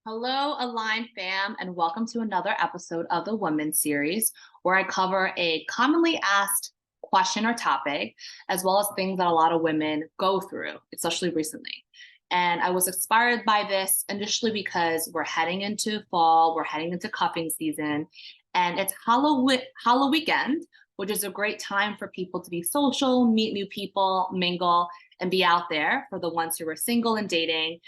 Hello, Align fam, and welcome to another episode of the Women series, where I cover a commonly asked question or topic, as well as things that a lot of women go through, especially recently. And I was inspired by this initially because we're heading into fall, we're heading into cuffing season, and it's Halloween weekend, which is a great time for people to be social, meet new people, mingle, and be out there for the ones who are single and dating.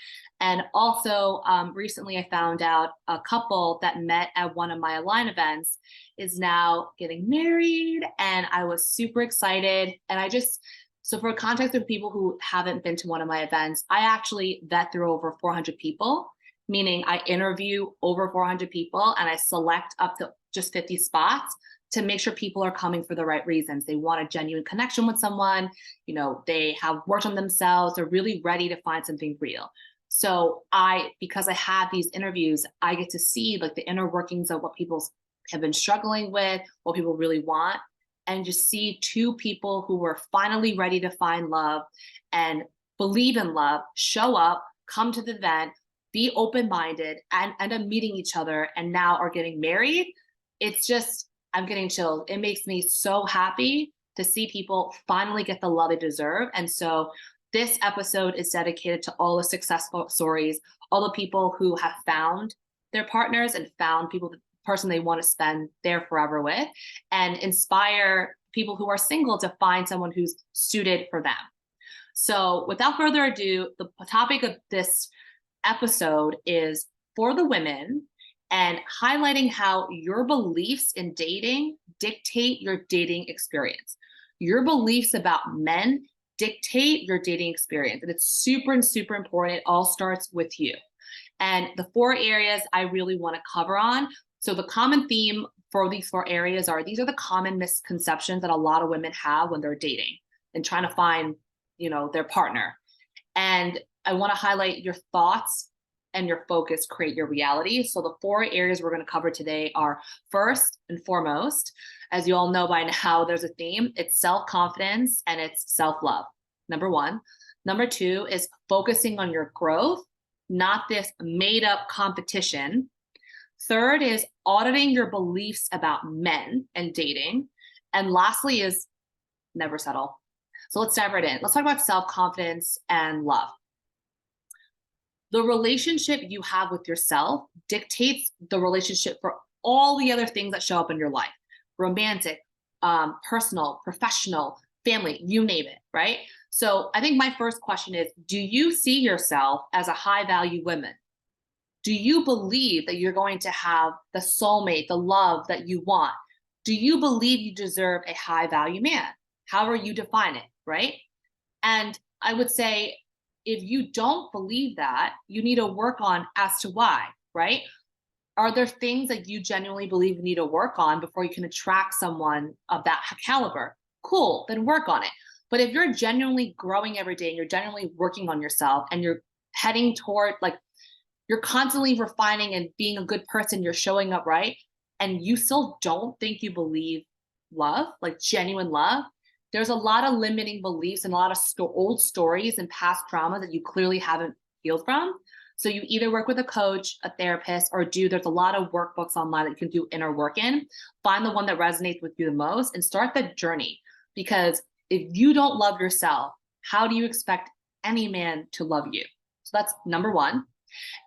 And also, recently I found out a couple that met at one of my Align events is now getting married, and I was super excited. So for context of people who haven't been to one of my events, I actually vet through over 400 people, meaning I interview over 400 people and I select up to just 50 spots to make sure people are coming for the right reasons. They want a genuine connection with someone, they have worked on themselves, they're really ready to find something real. So because I have these interviews, I get to see like the inner workings of what people have been struggling with, what people really want, and just see two people who were finally ready to find love and believe in love, show up, come to the event, be open-minded, and end up meeting each other and now are getting married. It's just, I'm getting chills. It makes me so happy to see people finally get the love they deserve. And so this episode is dedicated to all the successful stories, all the people who have found their partners and found the person they want to spend there forever with, and inspire people who are single to find someone who's suited for them. So without further ado, the topic of this episode is for the women and highlighting how your beliefs in dating dictate your dating experience. Your beliefs about men dictate your dating experience. And it's super, super important. It all starts with you. And the 4 areas I really want to cover on. So the common theme for these 4 areas these are the common misconceptions that a lot of women have when they're dating and trying to find, their partner. And I want to highlight your thoughts and your focus create your reality. So the 4 areas we're going to cover today are, first and foremost, as you all know by now, there's a theme. It's self-confidence and it's self-love. Number 1. Number 2 is focusing on your growth, not this made-up competition. Third is auditing your beliefs about men and dating. And lastly is never settle. So let's dive right in. Let's talk about self-confidence and love. The relationship you have with yourself dictates the relationship for all the other things that show up in your life. Romantic, personal, professional, family, you name it, right? So I think my first question is, do you see yourself as a high value woman? Do you believe that you're going to have the soulmate, the love that you want? Do you believe you deserve a high value man? However you define it, right? And I would say, if you don't believe that, you need to work on as to why, right? Are there things that you genuinely believe you need to work on before you can attract someone of that caliber? Cool, then work on it. But if you're genuinely growing every day and you're genuinely working on yourself and you're heading toward, you're constantly refining and being a good person, you're showing up right, and you still don't think you believe love, like genuine love, there's a lot of limiting beliefs and a lot of old stories and past trauma that you clearly haven't healed from. So you either work with a coach, a therapist, or there's a lot of workbooks online that you can do inner work in. Find the one that resonates with you the most and start the journey. Because if you don't love yourself, how do you expect any man to love you? So that's number 1.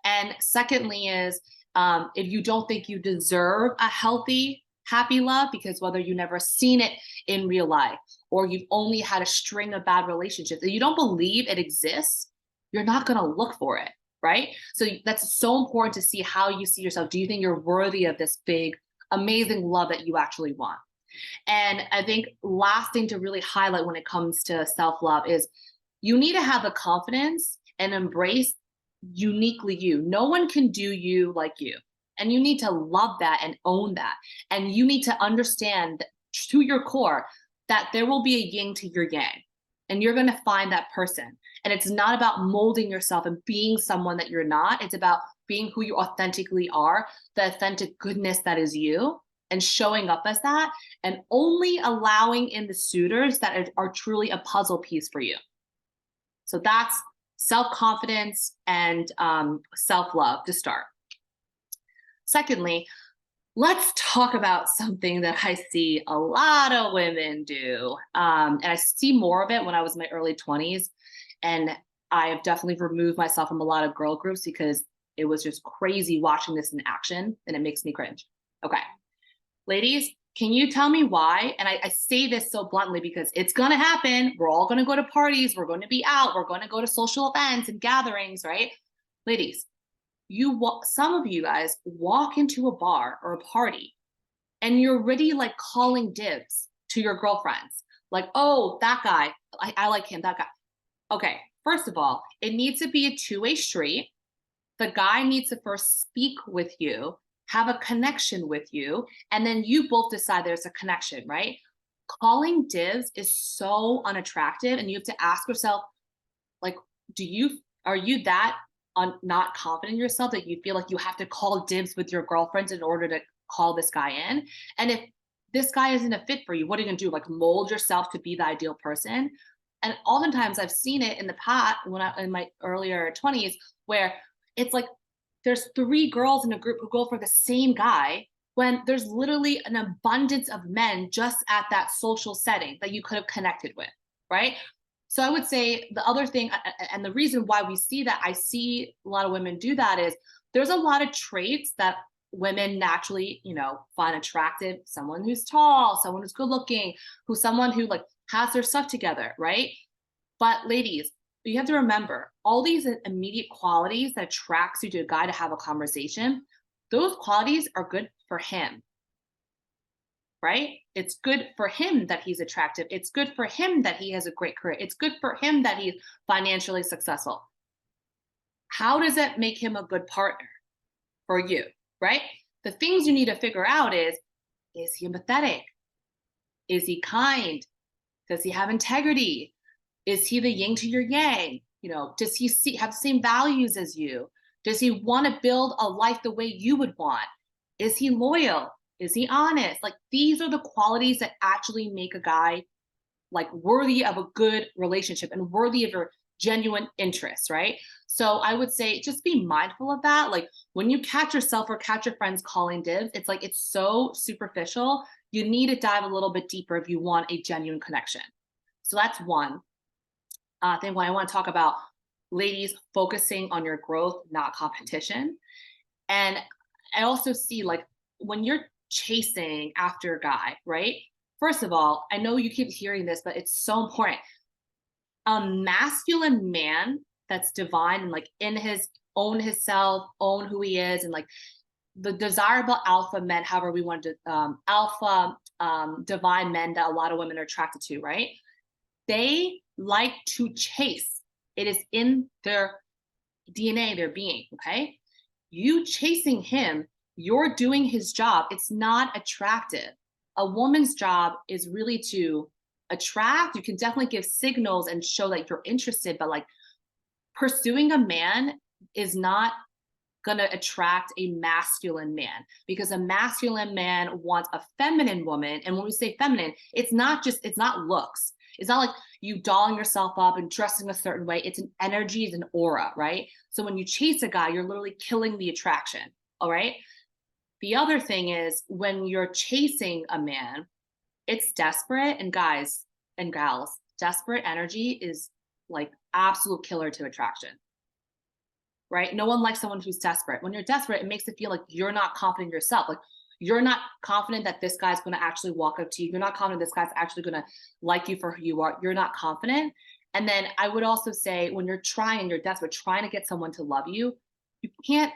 And secondly is, if you don't think you deserve a healthy, happy love, because whether you never seen it in real life or you've only had a string of bad relationships, if you don't believe it exists, you're not going to look for it, right? So that's so important to see how you see yourself. Do you think you're worthy of this big, amazing love that you actually want? And I think last thing to really highlight when it comes to self-love is you need to have the confidence and embrace uniquely you. No one can do you like you. And you need to love that and own that. And you need to understand to your core that there will be a yin to your yang. And you're going to find that person. And it's not about molding yourself and being someone that you're not. It's about being who you authentically are, the authentic goodness that is you, and showing up as that, and only allowing in the suitors that are truly a puzzle piece for you. So that's self-confidence and self-love to start. Secondly, let's talk about something that I see a lot of women do. And I see more of it when I was in my early 20s. And I have definitely removed myself from a lot of girl groups because it was just crazy watching this in action and it makes me cringe. Okay. Ladies, can you tell me why? And I say this so bluntly because it's going to happen. We're all going to go to parties. We're going to be out. We're going to go to social events and gatherings, right? Ladies, some of you guys walk into a bar or a party and you're already like calling dibs to your girlfriends. Like, oh, that guy, I like him, that guy. Okay, first of all, it needs to be a two-way street. The guy needs to first speak with you, have a connection with you, and then you both decide there's a connection, right? Calling dibs is so unattractive, and you have to ask yourself, like, are you that not confident in yourself that you feel like you have to call dibs with your girlfriends in order to call this guy in? And if this guy isn't a fit for you, what are you gonna do? Like mold yourself to be the ideal person? And oftentimes I've seen it in the past when I in my earlier 20s where it's like there's three girls in a group who go for the same guy when there's literally an abundance of men just at that social setting that you could have connected with, right? So I would say the other thing, and the reason why we see that, I see a lot of women do that is there's a lot of traits that women naturally, find attractive. Someone who's tall, someone who's good looking, someone who like has their stuff together, right? But ladies, you have to remember all these immediate qualities that attracts you to a guy to have a conversation, those qualities are good for him, right? It's good for him that he's attractive. It's good for him that he has a great career. It's good for him that he's financially successful. How does that make him a good partner for you, right? The things you need to figure out is he empathetic? Is he kind? Does he have integrity? Is he the yin to your yang? Does he have the same values as you? Does he want to build a life the way you would want? Is he loyal? Is he honest? Like these are the qualities that actually make a guy like worthy of a good relationship and worthy of your genuine interest, right? So I would say just be mindful of that. Like when you catch yourself or catch your friends calling dibs, it's like it's so superficial. You need to dive a little bit deeper if you want a genuine connection. So that's one thing. When I want to talk about ladies focusing on your growth, not competition. And I also see like when you're chasing after a guy, right? First of all, I know you keep hearing this, but it's so important. A masculine man that's divine and like in own himself, own who he is, and like the desirable alpha men, however we want to, alpha divine men that a lot of women are attracted to, right? They like to chase. It is in their DNA, their being, okay? You chasing him, you're doing his job. It's not attractive. A woman's job is really to attract. You can definitely give signals and show that you're interested, but like pursuing a man is not going to attract a masculine man because a masculine man wants a feminine woman. And when we say feminine, it's not looks. It's not like you dolling yourself up and dressing a certain way. It's an energy, it's an aura, right? So when you chase a guy, you're literally killing the attraction, all right? The other thing is when you're chasing a man, it's desperate. And guys and gals, desperate energy is like absolute killer to attraction, right? No one likes someone who's desperate. When you're desperate, it makes it feel like you're not confident in yourself. Like you're not confident that this guy's going to actually walk up to you. You're not confident this guy's actually going to like you for who you are. You're not confident. And then I would also say when you're desperate, trying to get someone to love you, you can't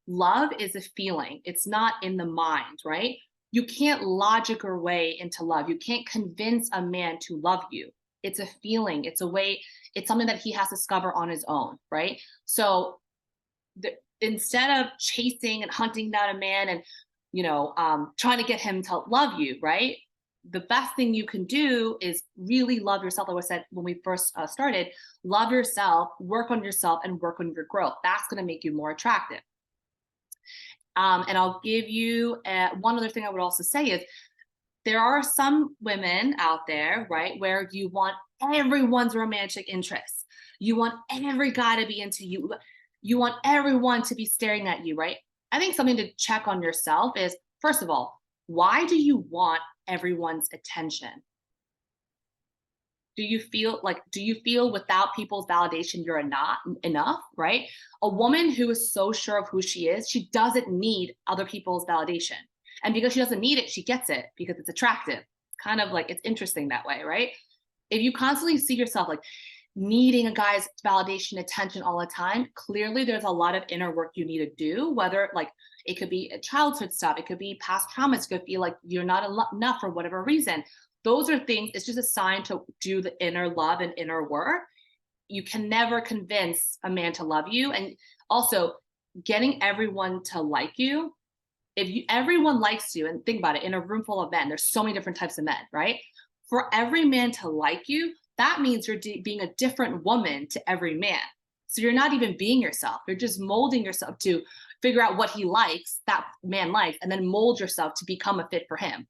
love is a feeling. It's not in the mind, right? You can't logic your way into love. You can't convince a man to love you. It's a feeling. It's a way. It's something that he has to discover on his own, right? So instead of chasing and hunting down a man and trying to get him to love you, right? The best thing you can do is really love yourself. Like I said when we first started, love yourself, work on yourself, and work on your growth. That's going to make you more attractive. And I'll give you one other thing I would also say is there are some women out there, right, where you want everyone's romantic interests. You want every guy to be into you. You want everyone to be staring at you, right? I think something to check on yourself is, first of all, why do you want everyone's attention? Do you feel without people's validation you're not enough, right? A woman who is so sure of who she is, she doesn't need other people's validation. And because she doesn't need it, she gets it because it's attractive. Kind of like it's interesting that way, right? If you constantly see yourself like needing a guy's validation, attention all the time, clearly there's a lot of inner work you need to do, whether like it could be childhood stuff, it could be past traumas, it could feel like you're not enough for whatever reason. Those are things, it's just a sign to do the inner love and inner work. You can never convince a man to love you. And also getting everyone to like you. If you everyone likes you, and think about it, in a room full of men, there's so many different types of men, right? For every man to like you, that means you're being a different woman to every man. So you're not even being yourself. You're just molding yourself to figure out what he likes, that man likes, and then mold yourself to become a fit for him.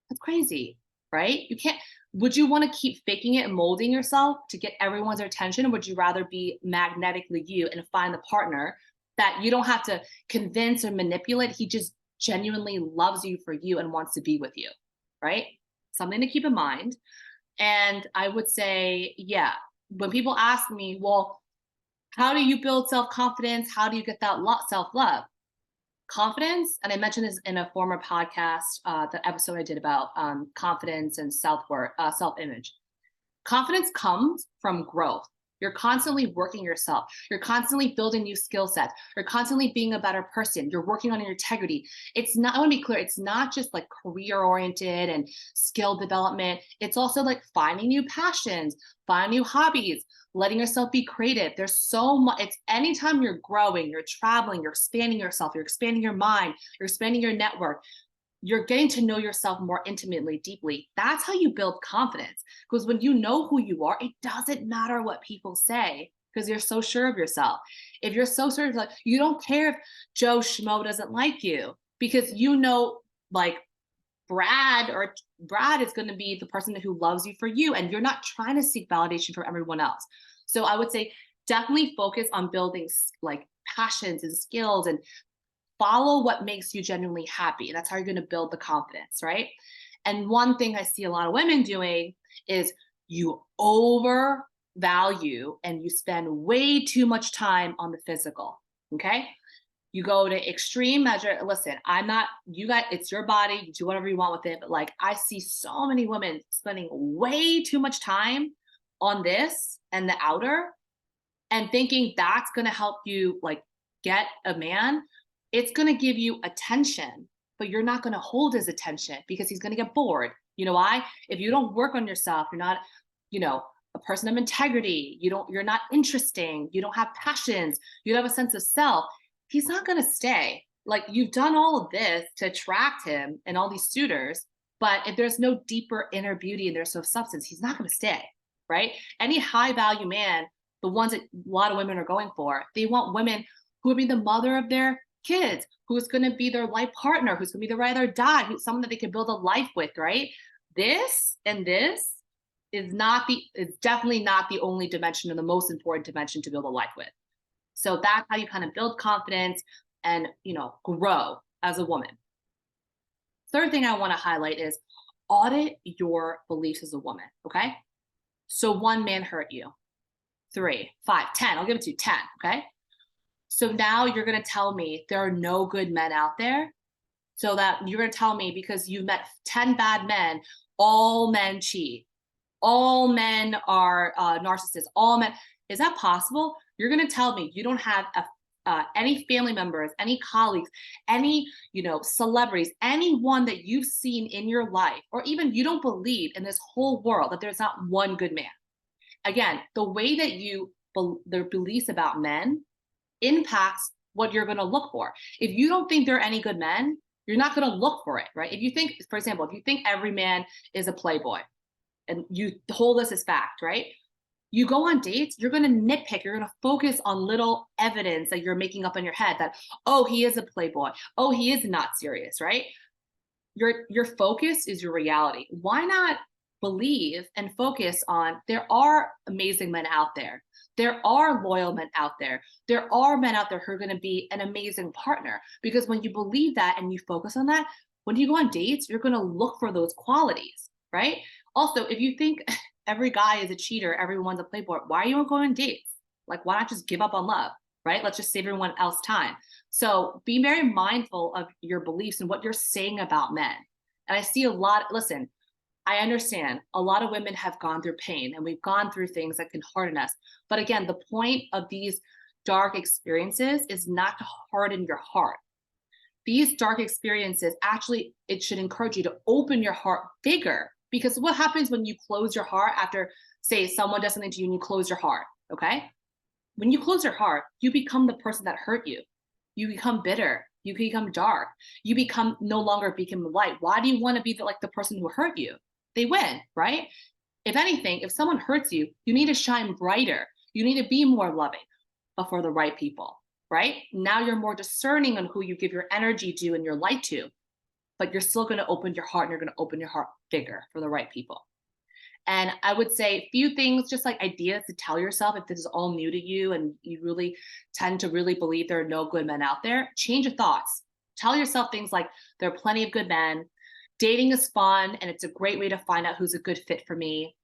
That's crazy, right? You can't. Would you want to keep faking it and molding yourself to get everyone's attention, or would you rather be magnetically you and find the partner that you don't have to convince or manipulate? He just genuinely loves you for you and wants to be with you, right? Something to keep in mind. And I would say, yeah, when people ask me, well, how do you build self-confidence? How do you get that self-love? Confidence, and I mentioned this in a former podcast, the episode I did about confidence and self-worth, self-image. Confidence comes from growth. You're constantly working yourself. You're constantly building new skill sets. You're constantly being a better person. You're working on your integrity. It's not, I want to be clear, it's not just like career oriented and skill development. It's also like finding new passions, finding new hobbies, letting yourself be creative. There's so much. It's anytime you're growing, you're traveling, you're expanding yourself, you're expanding your mind, you're expanding your network, you're getting to know yourself more intimately, deeply. That's how you build confidence. Because when you know who you are, it doesn't matter what people say because you're so sure of yourself. If you're so sure of, like, you don't care if Joe Schmo doesn't like you because you know, like, Brad is going to be the person who loves you for you, and you're not trying to seek validation from everyone else. So I would say definitely focus on building like passions and skills and follow what makes you genuinely happy. That's how you're going to build the confidence, right? And one thing I see a lot of women doing is you overvalue and you spend way too much time on the physical. Okay. You go to extreme measure. Listen, I'm not, you got, it's your body, you do whatever you want with it. But like, I see so many women spending way too much time on this and the outer and thinking that's going to help you like get a man. It's going to give you attention, but you're not going to hold his attention because he's going to get bored. You know why? If you don't work on yourself, you're not, a person of integrity. You're not interesting. You don't have passions. You don't have a sense of self. He's not going to stay. Like, you've done all of this to attract him and all these suitors, but if there's no deeper inner beauty and there's no substance, he's not going to stay, right? Any high value man, the ones that a lot of women are going for, they want women who would be the mother of their kids, who's going to be their life partner, who's going to be the ride or die, who's someone that they can build a life with, right? This is definitely not the only dimension and the most important dimension to build a life with. So that's how you kind of build confidence and, grow as a woman. Third thing I want to highlight is audit your beliefs as a woman. Okay. So 1 man hurt you. 3, 5, 10. I'll give it to you 10. Okay. So now you're going to tell me there are no good men out there. So that you're going to tell me because you've met 10 bad men, all men cheat. All men are narcissists. All men. Is that possible? You're going to tell me you don't have any family members, any colleagues, any, celebrities, anyone that you've seen in your life, or even you don't believe in this whole world that there's not one good man. Again, the way that their beliefs about men impacts what you're going to look for. If you don't think there are any good men, you're not going to look for it, right? If you think, for example, if you think every man is a playboy and you hold this as fact, right? You go on dates, you're going to nitpick, you're going to focus on little evidence that you're making up in your head that, oh, he is a playboy. Oh, he is not serious, right? Your focus is your reality. Why not believe and focus on there are amazing men out there. There are loyal men out there. There are men out there who are going to be an amazing partner, because when you believe that and you focus on that, when you go on dates, you're going to look for those qualities, right? Also, if you think every guy is a cheater, everyone's a playboy, why are you going on dates? Like, why not just give up on love, right? Let's just save everyone else time. So be very mindful of your beliefs and what you're saying about men. And I see a lot, listen, I understand a lot of women have gone through pain and we've gone through things that can harden us. But again, the point of these dark experiences is not to harden your heart. These dark experiences actually, it should encourage you to open your heart bigger, because what happens when you close your heart after, say, someone does something to you and you close your heart, okay? When you close your heart, you become the person that hurt you. You become bitter. You become dark. You become no longer a beacon of light. Why do you want to be like the person who hurt you? They win, right? If anything, if someone hurts you, you need to shine brighter. You need to be more loving, but for the right people, right? Now you're more discerning on who you give your energy to and your light to, but you're still going to open your heart, and you're going to open your heart bigger for the right people. And I would say a few things, just like ideas to tell yourself if this is all new to you and you really tend to really believe there are no good men out there. Change your thoughts. Tell yourself things like, there are plenty of good men. Dating is fun and it's a great way to find out who's a good fit for me.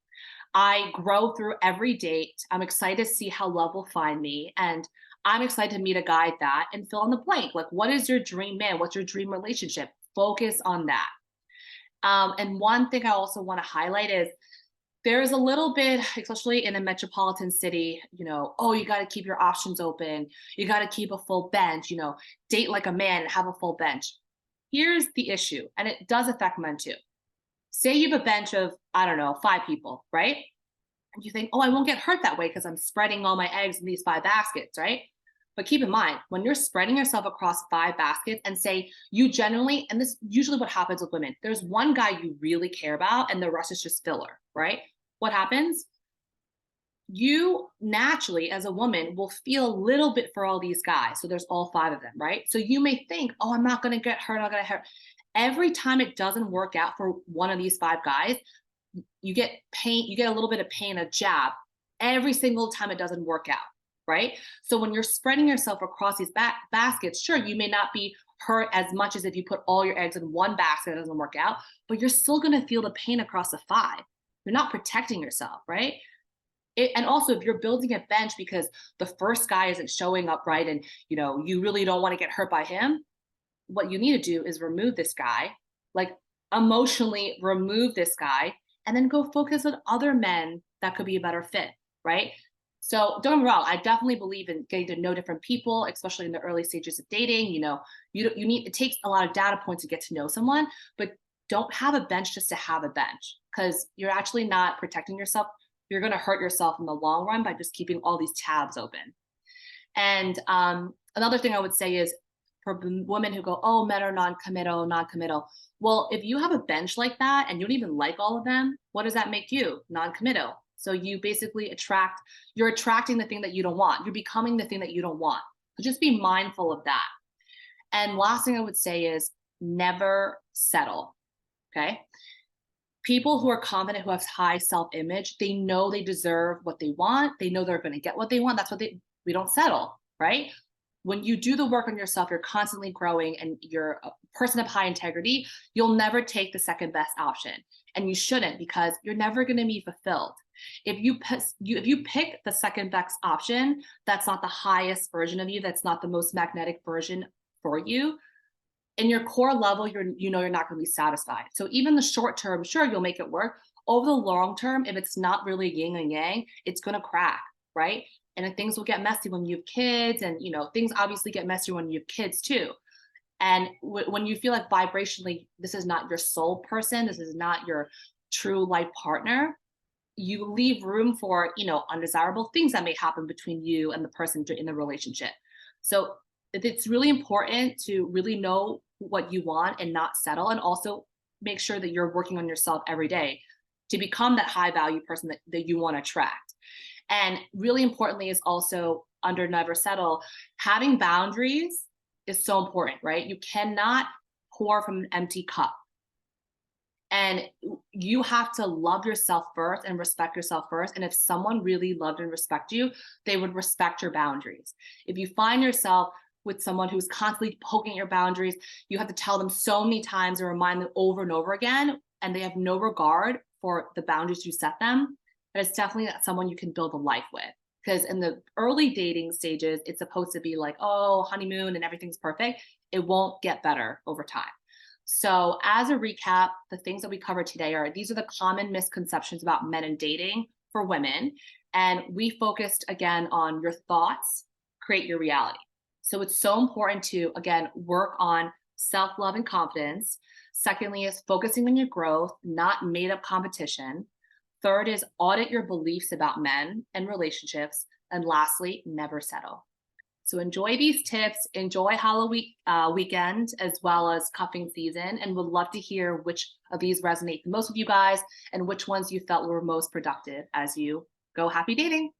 I grow through every date. I'm excited to see how love will find me. And I'm excited to meet a guy at that, and fill in the blank. Like, what is your dream man? What's your dream relationship? Focus on that. And one thing I also want to highlight is, there's a little bit, especially in a metropolitan city, oh, you got to keep your options open. You got to keep a full bench, date like a man and have a full bench. Here's the issue, and it does affect men too. Say you have a bench of, I don't know, 5 people, right? And you think, oh, I won't get hurt that way because I'm spreading all my eggs in these 5 baskets, right? But keep in mind, when you're spreading yourself across 5 baskets, and say you generally, and this usually what happens with women, there's one guy you really care about and the rest is just filler, right? What happens? You naturally, as a woman, will feel a little bit for all these guys. So there's all 5 of them, right? So you may think, oh, I'm not going to get hurt. I'm not going to hurt. Every time it doesn't work out for one of these 5 guys, you get pain. You get a little bit of pain, a jab, every single time it doesn't work out, right? So when you're spreading yourself across these baskets, sure, you may not be hurt as much as if you put all your eggs in one basket that doesn't work out, but you're still going to feel the pain across the 5. You're not protecting yourself, right? And also, if you're building a bench because the first guy isn't showing up right, and you really don't want to get hurt by him, what you need to do is remove this guy, like emotionally remove this guy, and then go focus on other men that could be a better fit, right? So don't get me wrong, I definitely believe in getting to know different people, especially in the early stages of dating. You need, it takes a lot of data points to get to know someone, but don't have a bench just to have a bench, because you're actually not protecting yourself. You're going to hurt yourself in the long run by just keeping all these tabs open. And another thing I would say is, for women who go, oh, men are non-committal, non-committal. Well, if you have a bench like that and you don't even like all of them, what does that make you? Non-committal. So you basically you're attracting the thing that you don't want. You're becoming the thing that you don't want. So just be mindful of that. And last thing I would say is, never settle. Okay. People who are confident, who have high self-image, they know they deserve what they want. They know they're going to get what they want. That's what we don't settle, right? When you do the work on yourself, you're constantly growing and you're a person of high integrity, you'll never take the second best option. And you shouldn't, because you're never going to be fulfilled. If you pick the second best option, that's not the highest version of you, that's not the most magnetic version for you, in your core level, you're not going to be satisfied. So even the short term, sure, you'll make it work. Over the long term, if it's not really yin and yang, it's going to crack, right? And things will get messy when you have kids, and things obviously get messy when you have kids too. And when you feel like vibrationally, this is not your soul person, this is not your true life partner, you leave room for undesirable things that may happen between you and the person in the relationship. So it's really important to really know what you want and not settle, and also make sure that you're working on yourself every day to become that high value person that you want to attract. And really importantly is also, under never settle, having boundaries is so important, right? You cannot pour from an empty cup. And you have to love yourself first and respect yourself first. And if someone really loved and respect you, they would respect your boundaries. If you find yourself with someone who's constantly poking at your boundaries, you have to tell them so many times and remind them over and over again, and they have no regard for the boundaries you set them, that it's definitely not someone you can build a life with. Because in the early dating stages, it's supposed to be like, oh, honeymoon and everything's perfect. It won't get better over time. So, as a recap, the things that we covered today are these are the common misconceptions about men and dating for women. And we focused again on your thoughts create your reality. So, it's so important to, again, work on self love and confidence. Secondly, is focusing on your growth, not made up competition. Third is audit your beliefs about men and relationships. And lastly, never settle. So enjoy these tips, enjoy Halloween weekend as well as cuffing season, and would love to hear which of these resonate the most with you guys and which ones you felt were most productive as you go happy dating.